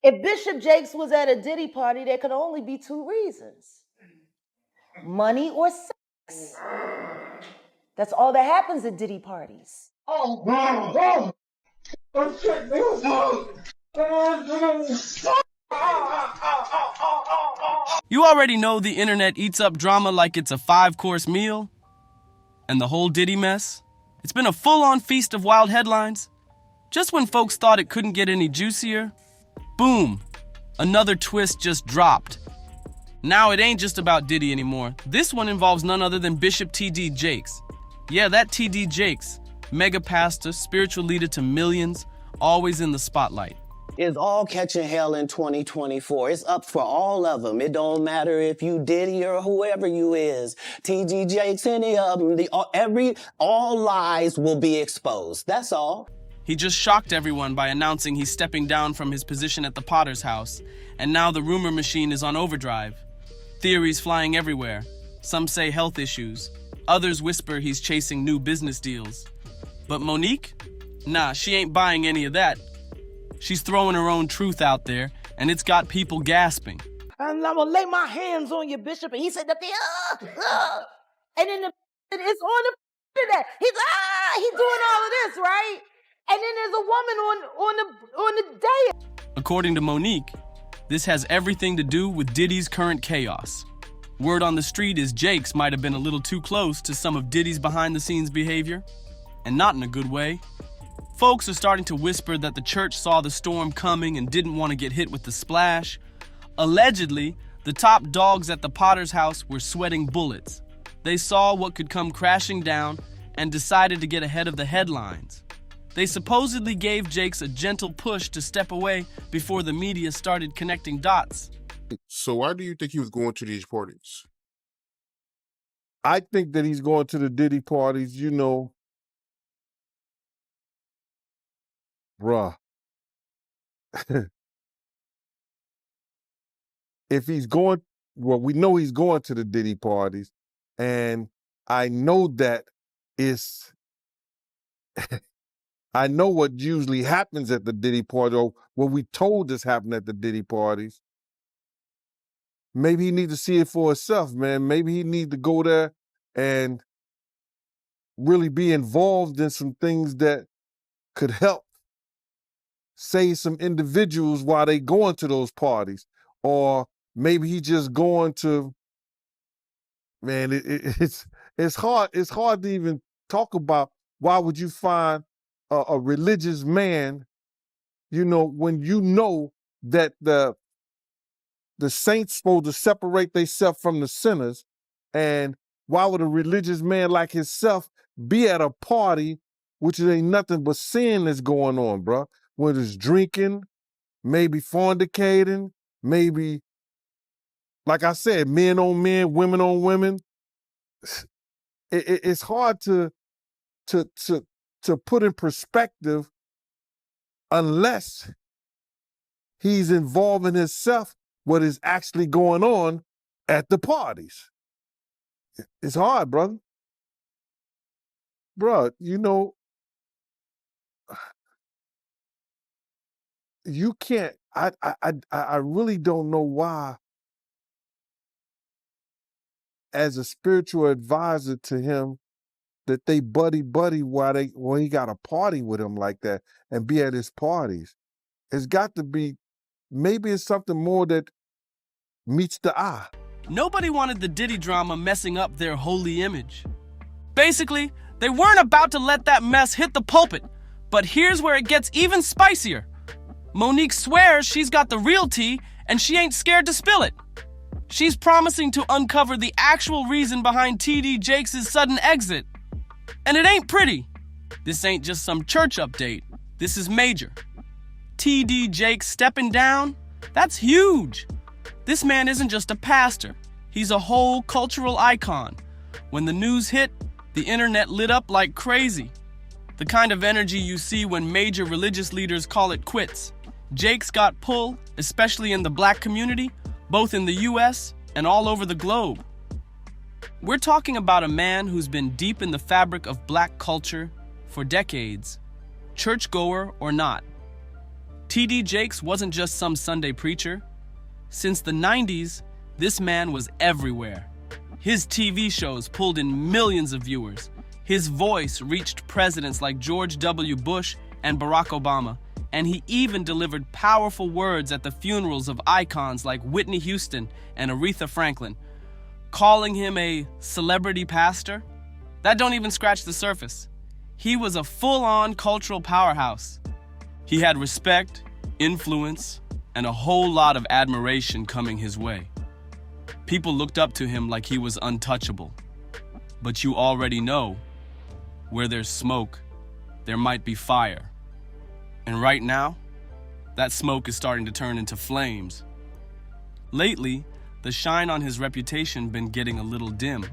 If Bishop Jakes was at a Diddy party, there could only be two reasons: money or sex. That's all that happens at Diddy parties. You already know the internet eats up drama like it's a 5-course meal. And the whole Diddy mess? It's been a full-on feast of wild headlines. Just when folks thought it couldn't get any juicier, boom, another twist just dropped. Now it ain't just about Diddy anymore. This one involves none other than Bishop T.D. Jakes. Yeah, that T.D. Jakes, mega pastor, spiritual leader to millions, always in the spotlight. It's all catching hell in 2024. It's up for all of them. It don't matter if you Diddy or whoever you is. T.D. Jakes, any of them, all lies will be exposed. That's all. He just shocked everyone by announcing he's stepping down from his position at the Potter's house, and now the rumor machine is on overdrive. Theories flying everywhere. Some say health issues. Others whisper he's chasing new business deals. But Monique? Nah, she ain't buying any of that. She's throwing her own truth out there, and it's got people gasping. And I'm gonna lay my hands on you, Bishop. And he said, and then it's on the internet. He's doing all of this, right? And then there's a woman on the day. According to Monique, this has everything to do with Diddy's current chaos. Word on the street is Jakes might have been a little too close to some of Diddy's behind-the-scenes behavior, and not in a good way. Folks are starting to whisper that the church saw the storm coming and didn't want to get hit with the splash. Allegedly, the top dogs at the Potter's house were sweating bullets. They saw what could come crashing down and decided to get ahead of the headlines. They supposedly gave Jakes a gentle push to step away before the media started connecting dots. So why do you think he was going to these parties? I think that he's going to the Diddy parties, bruh. If he's going, well, we know he's going to the Diddy parties, and I know that it's, I know what usually happens at the Diddy party, or what we told us happened at the Diddy parties. Maybe he needs to see it for himself, man. Maybe he needs to go there and really be involved in some things that could help save some individuals while they going to those parties. Or maybe he just going to, man, it's hard to even talk about why would you find a religious man, when you know that the saints supposed to separate themselves from the sinners, and why would a religious man like himself be at a party which ain't nothing but sin that's going on, bro? Whether it's drinking, maybe fornicating, maybe, like I said, men on men, women on women. It's hard to put in perspective unless he's involving himself what is actually going on at the parties. It's hard, brother. Bro, you can't, I really don't know why, as a spiritual advisor to him, that they buddy when he got a party with him like that and be at his parties. It's got to be, maybe it's something more that meets the eye. Nobody wanted the Diddy drama messing up their holy image. Basically, they weren't about to let that mess hit the pulpit. But here's where it gets even spicier. Monique swears she's got the real tea and she ain't scared to spill it. She's promising to uncover the actual reason behind T.D. Jakes' sudden exit. And it ain't pretty. This ain't just some church update. This is major. T.D. Jakes stepping down? That's huge. This man isn't just a pastor. He's a whole cultural icon. When the news hit, the internet lit up like crazy. The kind of energy you see when major religious leaders call it quits. Jakes got pull, especially in the black community, both in the US and all over the globe. We're talking about a man who's been deep in the fabric of black culture for decades, churchgoer or not. TD Jakes wasn't just some Sunday preacher. Since the 90s, this man was everywhere. His TV shows pulled in millions of viewers. His voice reached presidents like George W. Bush and Barack Obama, and he even delivered powerful words at the funerals of icons like Whitney Houston and Aretha Franklin. Calling him a celebrity pastor? That don't even scratch the surface. He was a full-on cultural powerhouse. He had respect, influence, and a whole lot of admiration coming his way. People looked up to him like he was untouchable. But you already know, where there's smoke, there might be fire. And right now, that smoke is starting to turn into flames. Lately, the shine on his reputation been getting a little dim.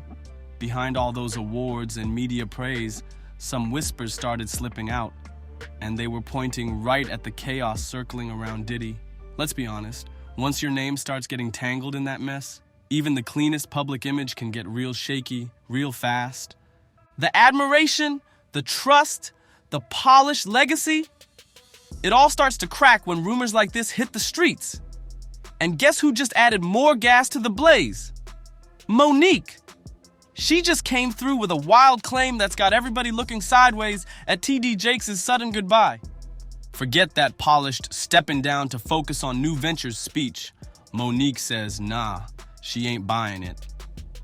Behind all those awards and media praise, some whispers started slipping out, and they were pointing right at the chaos circling around Diddy. Let's be honest, once your name starts getting tangled in that mess, even the cleanest public image can get real shaky, real fast. The admiration, the trust, the polished legacy, it all starts to crack when rumors like this hit the streets. And guess who just added more gas to the blaze? Nique. She just came through with a wild claim that's got everybody looking sideways at TD Jakes' sudden goodbye. Forget that polished stepping down to focus on new ventures speech. Nique says, nah, she ain't buying it.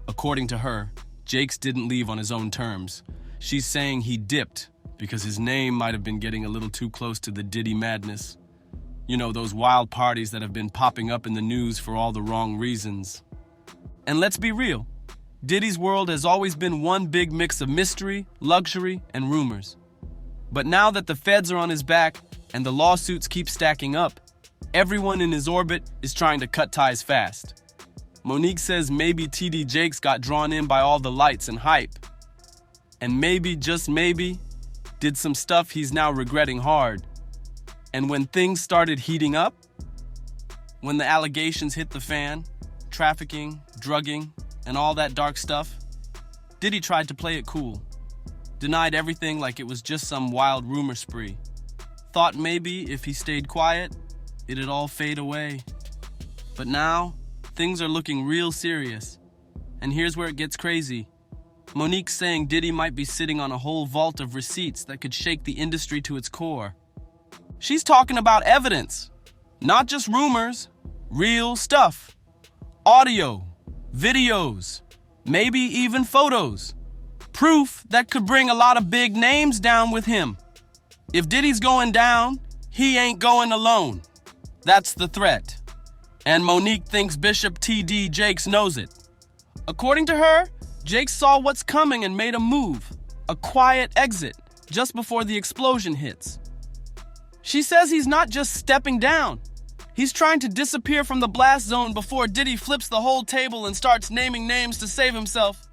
According to her, Jakes didn't leave on his own terms. She's saying he dipped because his name might have been getting a little too close to the Diddy madness. You know, those wild parties that have been popping up in the news for all the wrong reasons. And let's be real, Diddy's world has always been one big mix of mystery, luxury, and rumors. But now that the feds are on his back and the lawsuits keep stacking up, everyone in his orbit is trying to cut ties fast. Nique says maybe TD Jakes got drawn in by all the lights and hype. And maybe, just maybe, did some stuff he's now regretting hard. And when things started heating up, when the allegations hit the fan, trafficking, drugging, and all that dark stuff, Diddy tried to play it cool. Denied everything like it was just some wild rumor spree. Thought maybe if he stayed quiet, it'd all fade away. But now, things are looking real serious. And here's where it gets crazy. Nique's saying Diddy might be sitting on a whole vault of receipts that could shake the industry to its core. She's talking about evidence, not just rumors, real stuff. Audio, videos, maybe even photos. Proof that could bring a lot of big names down with him. If Diddy's going down, he ain't going alone. That's the threat. And Nique thinks Bishop TD Jakes knows it. According to her, Jakes saw what's coming and made a move, a quiet exit, just before the explosion hits. She says he's not just stepping down. He's trying to disappear from the blast zone before Diddy flips the whole table and starts naming names to save himself.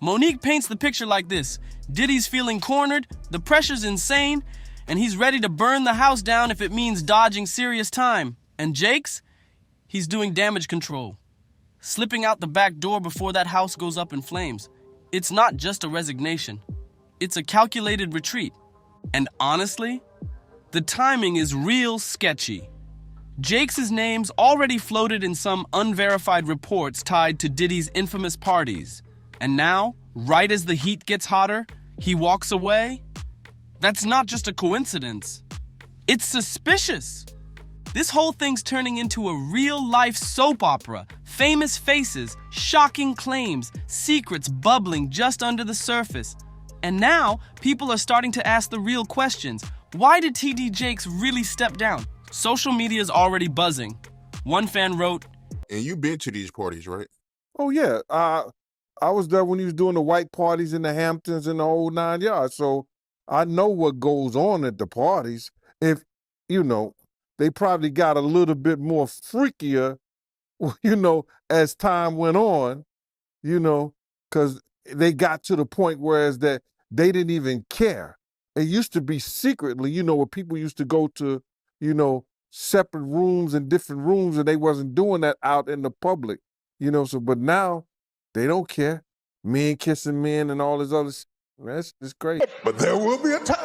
Nique paints the picture like this. Diddy's feeling cornered, the pressure's insane, and he's ready to burn the house down if it means dodging serious time. And Jakes? He's doing damage control, slipping out the back door before that house goes up in flames. It's not just a resignation. It's a calculated retreat. And honestly, the timing is real sketchy. Jakes' name's already floated in some unverified reports tied to Diddy's infamous parties. And now, right as the heat gets hotter, he walks away? That's not just a coincidence. It's suspicious. This whole thing's turning into a real-life soap opera. Famous faces, shocking claims, secrets bubbling just under the surface. And now, people are starting to ask the real questions. Why did TD Jakes really step down? Social media is already buzzing. One fan wrote, And you've been to these parties, right? Oh, yeah. I was there when he was doing the white parties in the Hamptons and the whole 9 yards. So I know what goes on at the parties. If, they probably got a little bit more freakier, as time went on, because they got to the point whereas that they didn't even care. It used to be secretly, where people used to go to, separate rooms and different rooms, and they wasn't doing that out in the public, but now they don't care. Men kissing men and all this other that's just great. But there will be a time.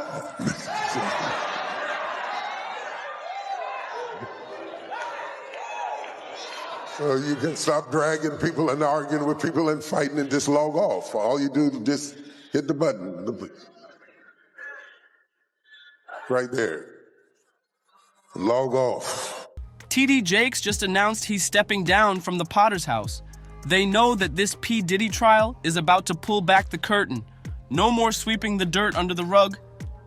You can stop dragging people and arguing with people and fighting and just log off. All you do is just hit the button. Right there. Log off. TD Jakes just announced he's stepping down from the Potter's house. They know that this P. Diddy trial is about to pull back the curtain. No more sweeping the dirt under the rug.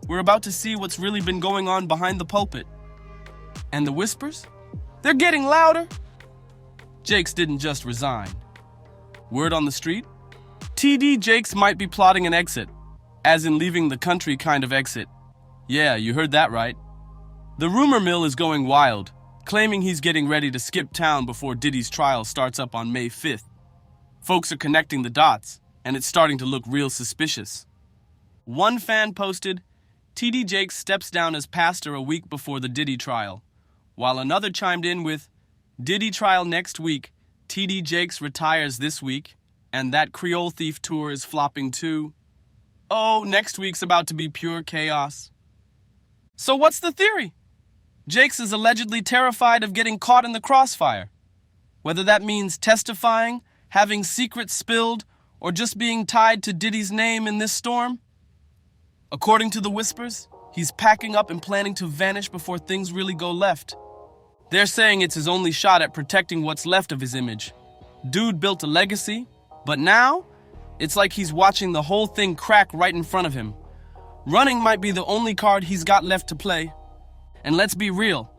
We're about to see what's really been going on behind the pulpit. And the whispers? They're getting louder. Jakes didn't just resign. Word on the street? TD Jakes might be plotting an exit, as in leaving the country kind of exit. Yeah, you heard that right. The rumor mill is going wild, claiming he's getting ready to skip town before Diddy's trial starts up on May 5th. Folks are connecting the dots, and it's starting to look real suspicious. One fan posted, TD Jakes steps down as pastor a week before the Diddy trial, while another chimed in with, Diddy trial next week, TD Jakes retires this week, and that Creole Thief tour is flopping too. Oh, next week's about to be pure chaos. So what's the theory? Jakes is allegedly terrified of getting caught in the crossfire. Whether that means testifying, having secrets spilled, or just being tied to Diddy's name in this storm? According to the whispers, he's packing up and planning to vanish before things really go left. They're saying it's his only shot at protecting what's left of his image. Dude built a legacy, but now, it's like he's watching the whole thing crack right in front of him. Running might be the only card he's got left to play. And let's be real,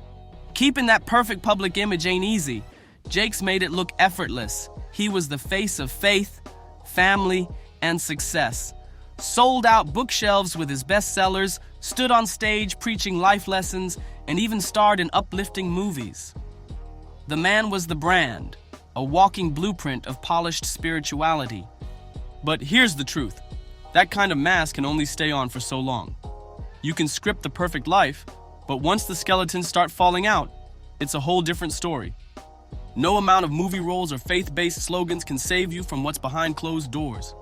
keeping that perfect public image ain't easy. Jakes made it look effortless. He was the face of faith, family, and success. Sold out bookshelves with his bestsellers, stood on stage preaching life lessons, and even starred in uplifting movies. The man was the brand, a walking blueprint of polished spirituality. But here's the truth. That kind of mask can only stay on for so long. You can script the perfect life, but once the skeletons start falling out, it's a whole different story. No amount of movie roles or faith-based slogans can save you from what's behind closed doors.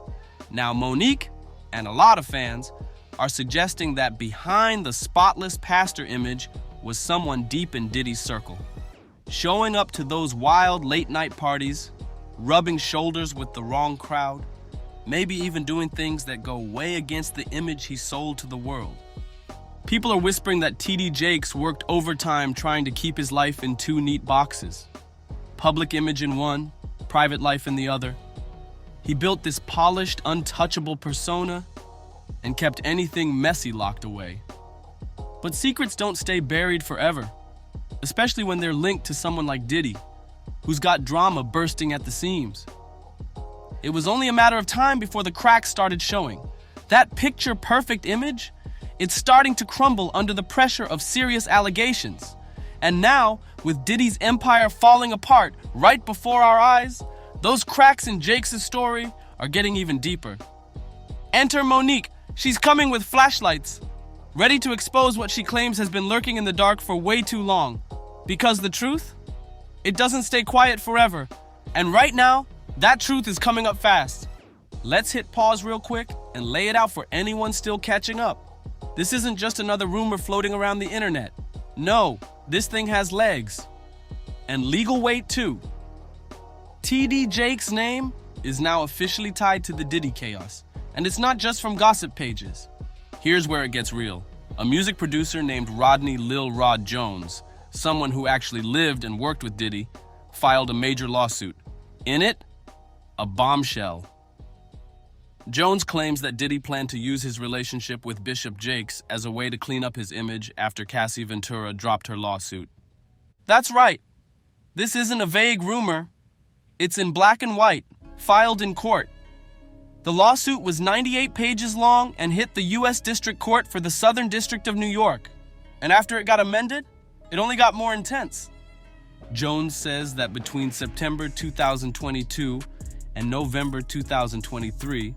Now, Monique, and a lot of fans, are suggesting that behind the spotless pastor image was someone deep in Diddy's circle. Showing up to those wild late-night parties, rubbing shoulders with the wrong crowd, maybe even doing things that go way against the image he sold to the world. People are whispering that TD Jakes worked overtime trying to keep his life in two neat boxes. Public image in one, private life in the other. He built this polished, untouchable persona and kept anything messy locked away. But secrets don't stay buried forever, especially when they're linked to someone like Diddy, who's got drama bursting at the seams. It was only a matter of time before the cracks started showing. That picture-perfect image, it's starting to crumble under the pressure of serious allegations. And now, with Diddy's empire falling apart right before our eyes, those cracks in Jakes' story are getting even deeper. Enter Monique. She's coming with flashlights, ready to expose what she claims has been lurking in the dark for way too long. Because the truth, it doesn't stay quiet forever. And right now, that truth is coming up fast. Let's hit pause real quick and lay it out for anyone still catching up. This isn't just another rumor floating around the internet. No, this thing has legs. And legal weight too. TD Jakes' name is now officially tied to the Diddy chaos. And it's not just from gossip pages. Here's where it gets real. A music producer named Rodney Lil Rod Jones, someone who actually lived and worked with Diddy, filed a major lawsuit. In it, a bombshell. Jones claims that Diddy planned to use his relationship with Bishop Jakes as a way to clean up his image after Cassie Ventura dropped her lawsuit. That's right. This isn't a vague rumor. It's in black and white, filed in court. The lawsuit was 98 pages long and hit the U.S. District Court for the Southern District of New York. And after it got amended, it only got more intense. Jones says that between September 2022 and November 2023,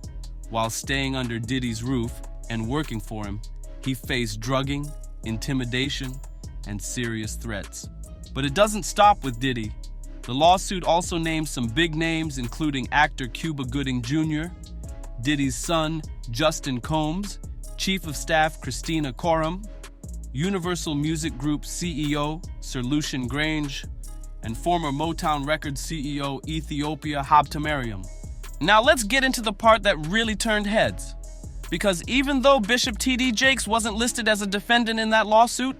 while staying under Diddy's roof and working for him, he faced drugging, intimidation, and serious threats. But it doesn't stop with Diddy. The lawsuit also names some big names, including actor Cuba Gooding Jr., Diddy's son, Justin Combs, Chief of Staff Christina Coram, Universal Music Group CEO Sir Lucian Grange, and former Motown Records CEO Ethiopia Habtemariam. Now let's get into the part that really turned heads. Because even though Bishop T.D. Jakes wasn't listed as a defendant in that lawsuit,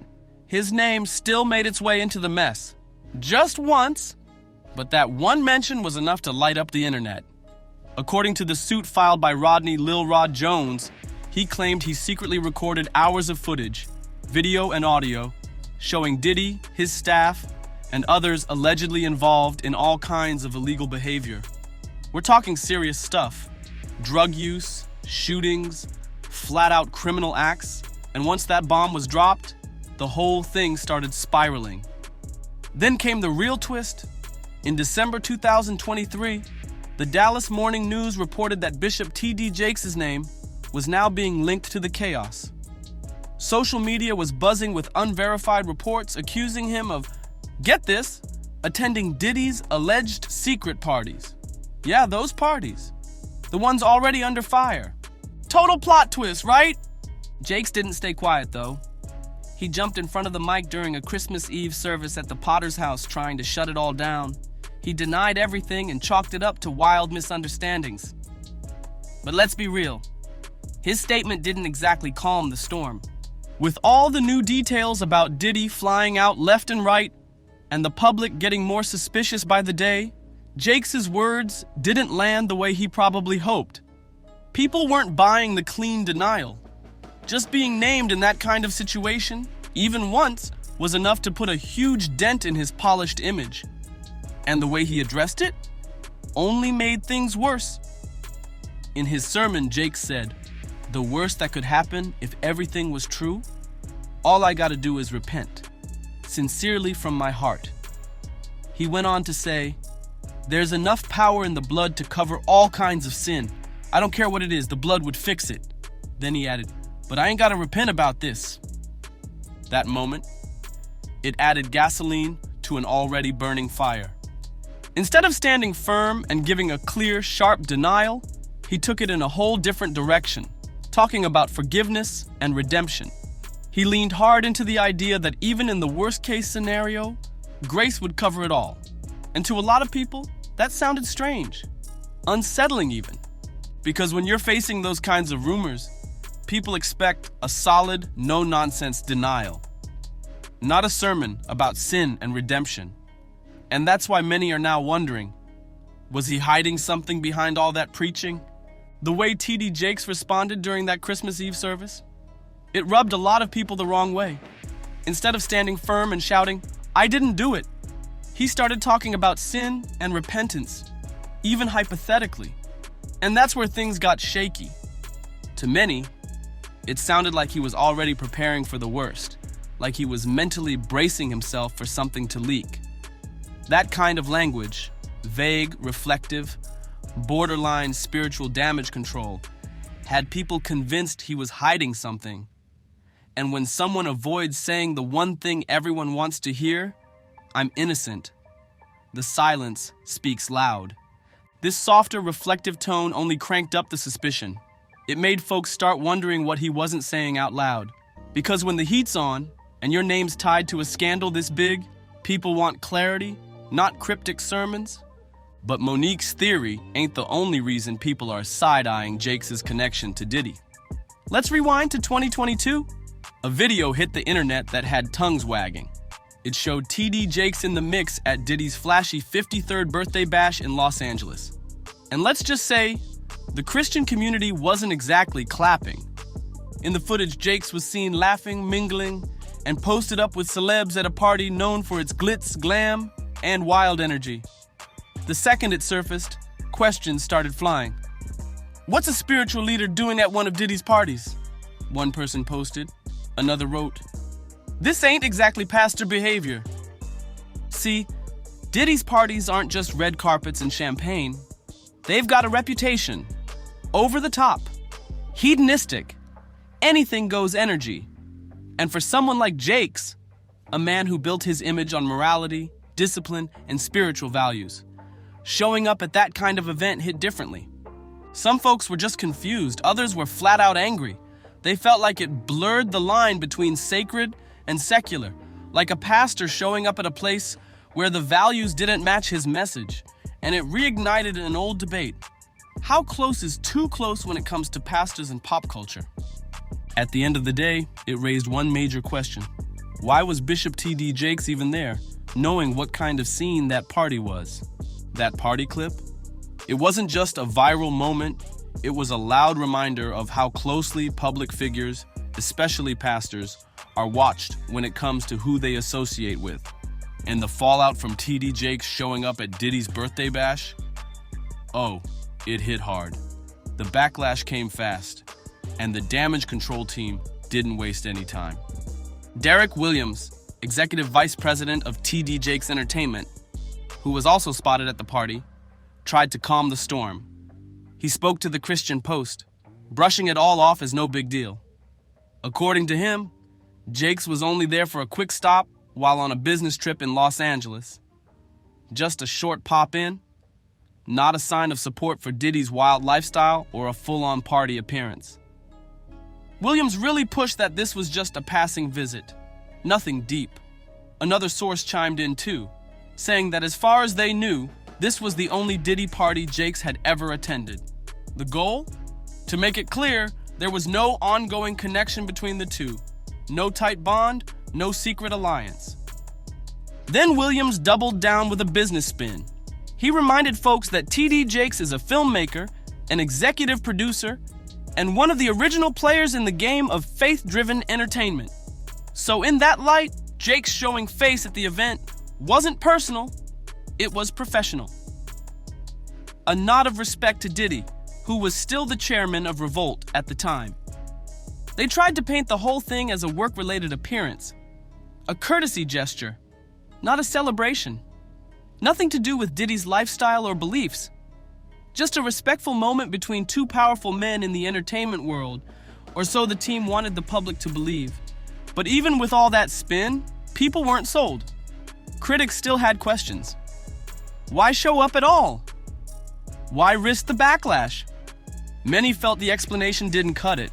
his name still made its way into the mess. Just once, but that one mention was enough to light up the internet. According to the suit filed by Rodney Lil Rod Jones, he claimed he secretly recorded hours of footage, video and audio, showing Diddy, his staff, and others allegedly involved in all kinds of illegal behavior. We're talking serious stuff. Drug use, shootings, flat-out criminal acts, and once that bomb was dropped, the whole thing started spiraling. Then came the real twist. In December 2023, the Dallas Morning News reported that Bishop T.D. Jakes' name was now being linked to the chaos. Social media was buzzing with unverified reports accusing him of, get this, attending Diddy's alleged secret parties. Yeah, those parties. The ones already under fire. Total plot twist, right? Jakes didn't stay quiet, though. He jumped in front of the mic during a Christmas Eve service at the Potter's house trying to shut it all down. He denied everything and chalked it up to wild misunderstandings. But let's be real. His statement didn't exactly calm the storm. With all the new details about Diddy flying out left and right, and the public getting more suspicious by the day, Jakes' words didn't land the way he probably hoped. People weren't buying the clean denial. Just being named in that kind of situation, even once, was enough to put a huge dent in his polished image. And the way he addressed it only made things worse. In his sermon, Jakes said, "The worst that could happen if everything was true, all I gotta do is repent, sincerely from my heart." He went on to say, "There's enough power in the blood to cover all kinds of sin. I don't care what it is, the blood would fix it." Then he added, "But I ain't gotta repent about this." That moment, it added gasoline to an already burning fire. Instead of standing firm and giving a clear, sharp denial, he took it in a whole different direction, talking about forgiveness and redemption. He leaned hard into the idea that even in the worst-case scenario, grace would cover it all. And to a lot of people, that sounded strange, unsettling even. Because when you're facing those kinds of rumors, people expect a solid, no-nonsense denial, not a sermon about sin and redemption. And that's why many are now wondering, was he hiding something behind all that preaching? The way T.D. Jakes responded during that Christmas Eve service, it rubbed a lot of people the wrong way. Instead of standing firm and shouting, "I didn't do it," he started talking about sin and repentance, even hypothetically. And that's where things got shaky. To many, it sounded like he was already preparing for the worst, like he was mentally bracing himself for something to leak. That kind of language, vague, reflective, borderline spiritual damage control, had people convinced he was hiding something. And when someone avoids saying the one thing everyone wants to hear, "I'm innocent," the silence speaks loud. This softer, reflective tone only cranked up the suspicion. It made folks start wondering what he wasn't saying out loud. Because when the heat's on, and your name's tied to a scandal this big, people want clarity, not cryptic sermons. But Monique's theory ain't the only reason people are side-eyeing Jakes' connection to Diddy. Let's rewind to 2022. A video hit the internet that had tongues wagging. It showed T.D. Jakes in the mix at Diddy's flashy 53rd birthday bash in Los Angeles. And let's just say, the Christian community wasn't exactly clapping. In the footage, Jakes was seen laughing, mingling, and posted up with celebs at a party known for its glitz, glam, and wild energy. The second it surfaced, questions started flying. "What's a spiritual leader doing at one of Diddy's parties?" One person posted. Another wrote, "This ain't exactly pastor behavior." See, Diddy's parties aren't just red carpets and champagne. They've got a reputation. Over the top, hedonistic, anything goes energy. And for someone like Jakes, a man who built his image on morality, discipline, and spiritual values, showing up at that kind of event hit differently. Some folks were just confused, others were flat out angry. They felt like it blurred the line between sacred and secular, like a pastor showing up at a place where the values didn't match his message, and it reignited an old debate. How close is too close when it comes to pastors and pop culture? At the end of the day, it raised one major question. Why was Bishop T.D. Jakes even there, knowing what kind of scene that party was? That party clip? It wasn't just a viral moment, it was a loud reminder of how closely public figures, especially pastors, are watched when it comes to who they associate with. And the fallout from T.D. Jakes showing up at Diddy's birthday bash? Oh, it hit hard. The backlash came fast, and the damage control team didn't waste any time. Derek Williams, executive vice president of T.D. Jakes Entertainment, who was also spotted at the party, tried to calm the storm. He spoke to the Christian Post, brushing it all off as no big deal. According to him, Jakes was only there for a quick stop while on a business trip in Los Angeles. Just a short pop-in, not a sign of support for Diddy's wild lifestyle or a full-on party appearance. Williams really pushed that this was just a passing visit, nothing deep. Another source chimed in too, saying that as far as they knew, this was the only Diddy party Jakes had ever attended. The goal? To make it clear, there was no ongoing connection between the two. No tight bond, no secret alliance. Then Williams doubled down with a business spin. He reminded folks that T.D. Jakes is a filmmaker, an executive producer, and one of the original players in the game of faith-driven entertainment. So in that light, Jakes showing face at the event wasn't personal, it was professional. A nod of respect to Diddy, who was still the chairman of Revolt at the time. They tried to paint the whole thing as a work-related appearance, a courtesy gesture, not a celebration. Nothing to do with Diddy's lifestyle or beliefs. Just a respectful moment between two powerful men in the entertainment world, or so the team wanted the public to believe. But even with all that spin, people weren't sold. Critics still had questions. Why show up at all? Why risk the backlash? Many felt the explanation didn't cut it.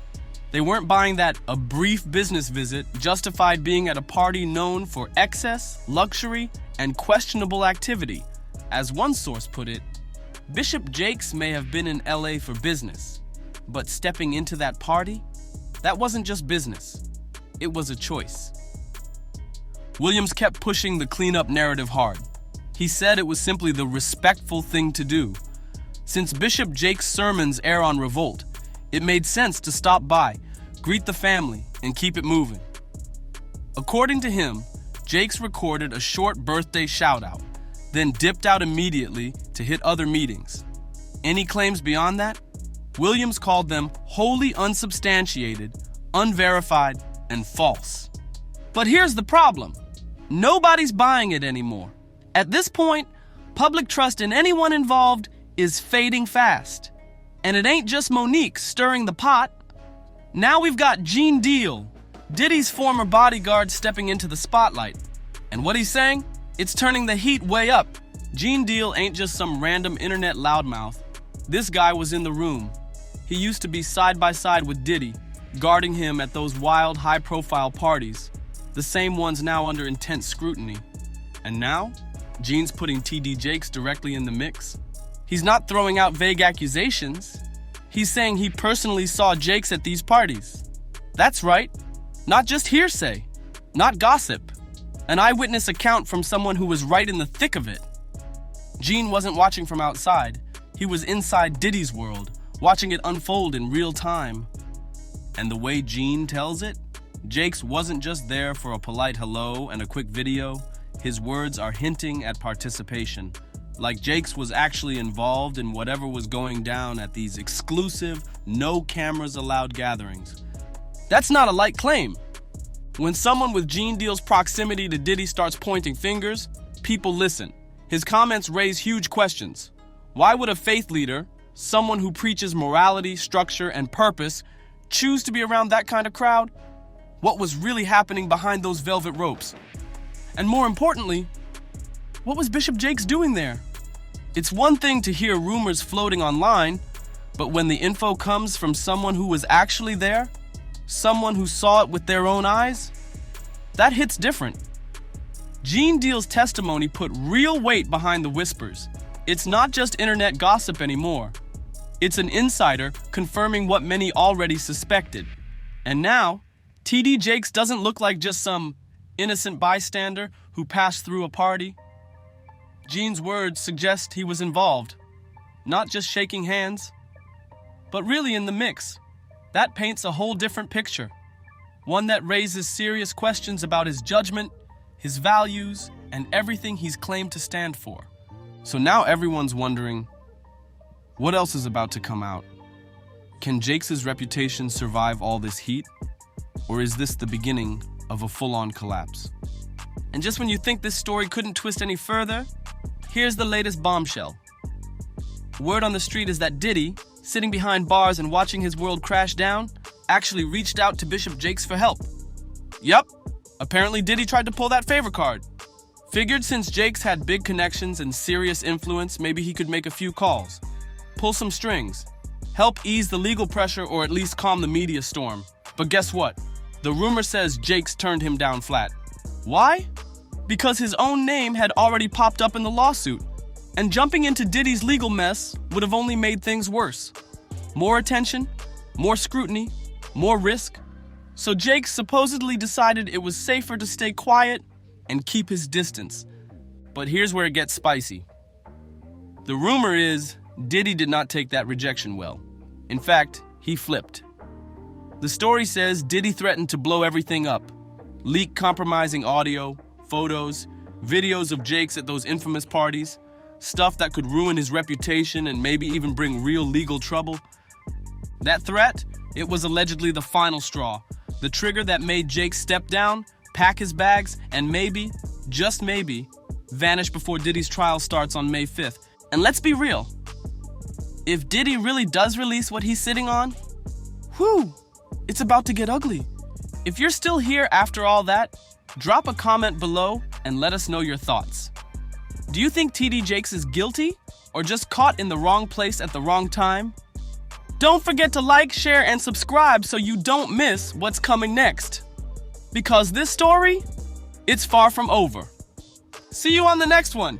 They weren't buying that a brief business visit justified being at a party known for excess, luxury, and questionable activity. As one source put it, Bishop Jakes may have been in LA for business, but stepping into that party, that wasn't just business. It was a choice. Williams kept pushing the cleanup narrative hard. He said it was simply the respectful thing to do. Since Bishop Jakes' sermons air on Revolt, it made sense to stop by, greet the family, and keep it moving. According to him, Jakes recorded a short birthday shout-out, then dipped out immediately to hit other meetings. Any claims beyond that? Williams called them wholly unsubstantiated, unverified, and false. But here's the problem. Nobody's buying it anymore. At this point, public trust in anyone involved is fading fast. And it ain't just Monique stirring the pot. Now we've got Gene Deal, Diddy's former bodyguard, stepping into the spotlight. And what he's saying? It's turning the heat way up. Gene Deal ain't just some random internet loudmouth. This guy was in the room. He used to be side by side with Diddy, guarding him at those wild, high-profile parties, the same ones now under intense scrutiny. And now, Gene's putting T.D. Jakes directly in the mix. He's not throwing out vague accusations. He's saying he personally saw Jakes at these parties. That's right. Not just hearsay, not gossip. An eyewitness account from someone who was right in the thick of it. Gene wasn't watching from outside. He was inside Diddy's world, watching it unfold in real time. And the way Gene tells it, Jakes wasn't just there for a polite hello and a quick video. His words are hinting at participation. Like Jakes was actually involved in whatever was going down at these exclusive, no cameras allowed gatherings. That's not a light claim. When someone with Gene Deal's proximity to Diddy starts pointing fingers, people listen. His comments raise huge questions. Why would a faith leader, someone who preaches morality, structure, and purpose, choose to be around that kind of crowd? What was really happening behind those velvet ropes? And more importantly, what was Bishop Jakes doing there? It's one thing to hear rumors floating online, but when the info comes from someone who was actually there, someone who saw it with their own eyes, that hits different. Gene Deal's testimony put real weight behind the whispers. It's not just internet gossip anymore. It's an insider confirming what many already suspected. And now, TD Jakes doesn't look like just some innocent bystander who passed through a party. Gene's words suggest he was involved, not just shaking hands, but really in the mix. That paints a whole different picture, one that raises serious questions about his judgment, his values, and everything he's claimed to stand for. So now everyone's wondering, what else is about to come out? Can Jakes' reputation survive all this heat? Or is this the beginning of a full-on collapse? And just when you think this story couldn't twist any further, here's the latest bombshell. Word on the street is that Diddy, sitting behind bars and watching his world crash down, actually reached out to Bishop Jakes for help. Yup, apparently Diddy tried to pull that favor card. Figured since Jakes had big connections and serious influence, maybe he could make a few calls, pull some strings, help ease the legal pressure or at least calm the media storm. But guess what? The rumor says Jakes turned him down flat. Why? Because his own name had already popped up in the lawsuit, and jumping into Diddy's legal mess would have only made things worse. More attention, more scrutiny, more risk. So Jakes supposedly decided it was safer to stay quiet and keep his distance. But here's where it gets spicy. The rumor is Diddy did not take that rejection well. In fact, he flipped. The story says Diddy threatened to blow everything up, leak compromising audio, photos, videos of Jakes at those infamous parties, stuff that could ruin his reputation and maybe even bring real legal trouble. That threat, it was allegedly the final straw, the trigger that made Jakes step down, pack his bags, and maybe, just maybe, vanish before Diddy's trial starts on May 5th. And let's be real, if Diddy really does release what he's sitting on, whew, it's about to get ugly. If you're still here after all that, drop a comment below and let us know your thoughts. Do you think TD Jakes is guilty or just caught in the wrong place at the wrong time? Don't forget to like, share, and subscribe so you don't miss what's coming next. Because this story, it's far from over. See you on the next one.